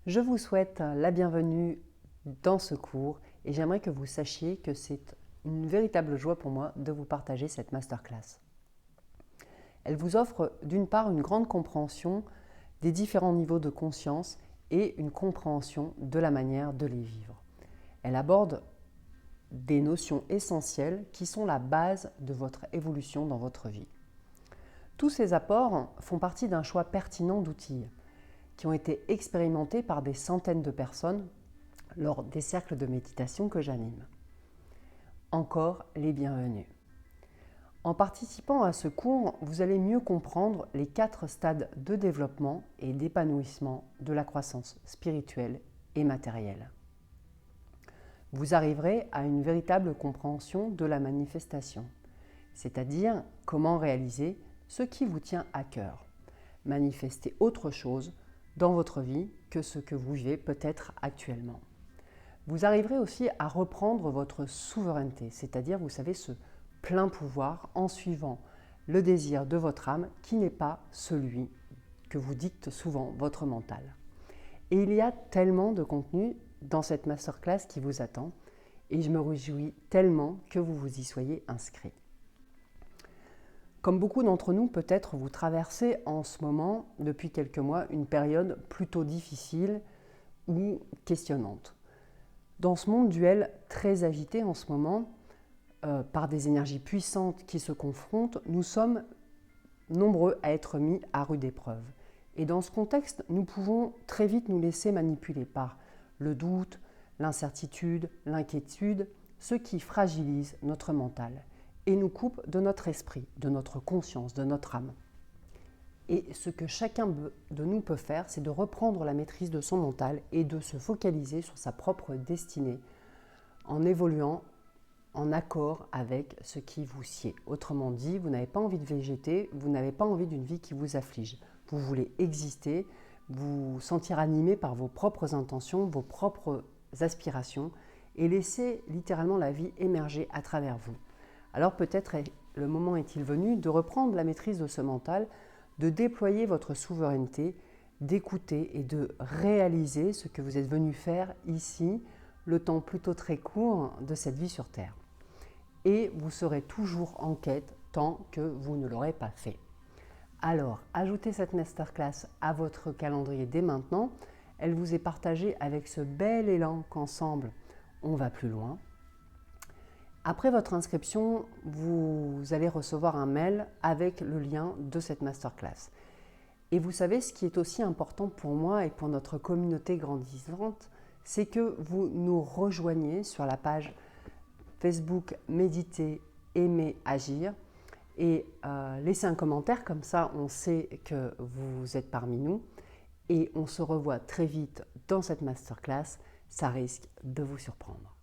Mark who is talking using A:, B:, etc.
A: Je vous souhaite la bienvenue dans ce cours et j'aimerais que vous sachiez que c'est une véritable joie pour moi de vous partager cette masterclass. Elle vous offre d'une part une grande compréhension des différents niveaux de conscience et une compréhension de la manière de les vivre. Elle aborde des notions essentielles qui sont la base de votre évolution dans votre vie. Tous ces apports font partie d'un choix pertinent d'outils qui ont été expérimentés par des centaines de personnes lors des cercles de méditation que j'anime. Encore les bienvenus. En participant à ce cours, vous allez mieux comprendre les 4 stades de développement et d'épanouissement de la croissance spirituelle et matérielle. Vous arriverez à une véritable compréhension de la manifestation, c'est-à-dire comment réaliser ce qui vous tient à cœur, manifester autre chose dans votre vie que ce que vous vivez peut-être actuellement. Vous arriverez aussi à reprendre votre souveraineté, c'est-à-dire, vous savez, ce plein pouvoir en suivant le désir de votre âme qui n'est pas celui que vous dicte souvent votre mental. Et il y a tellement de contenu dans cette masterclass qui vous attend et je me réjouis tellement que vous vous y soyez inscrits. Comme beaucoup d'entre nous, peut-être vous traversez en ce moment, depuis quelques mois, une période plutôt difficile ou questionnante. Dans ce monde duel très agité en ce moment, par des énergies puissantes qui se confrontent, nous sommes nombreux à être mis à rude épreuve. Et dans ce contexte, nous pouvons très vite nous laisser manipuler par le doute, l'incertitude, l'inquiétude, ce qui fragilise notre mental et nous coupe de notre esprit, de notre conscience, de notre âme. Et ce que chacun de nous peut faire, c'est de reprendre la maîtrise de son mental et de se focaliser sur sa propre destinée en évoluant en accord avec ce qui vous sied. Autrement dit, vous n'avez pas envie de végéter, vous n'avez pas envie d'une vie qui vous afflige. Vous voulez exister, vous sentir animé par vos propres intentions, vos propres aspirations et laisser littéralement la vie émerger à travers vous. Alors peut-être le moment est-il venu de reprendre la maîtrise de ce mental, de déployer votre souveraineté, d'écouter et de réaliser ce que vous êtes venu faire ici, le temps plutôt très court de cette vie sur Terre. Et vous serez toujours en quête tant que vous ne l'aurez pas fait. Alors, ajoutez cette masterclass à votre calendrier dès maintenant. Elle vous est partagée avec ce bel élan qu'ensemble, on va plus loin. Après votre inscription, vous allez recevoir un mail avec le lien de cette masterclass. Et vous savez, ce qui est aussi important pour moi et pour notre communauté grandissante, c'est que vous nous rejoigniez sur la page Facebook Méditer, Aimer, Agir et laissez un commentaire, comme ça on sait que vous êtes parmi nous et on se revoit très vite dans cette masterclass, ça risque de vous surprendre.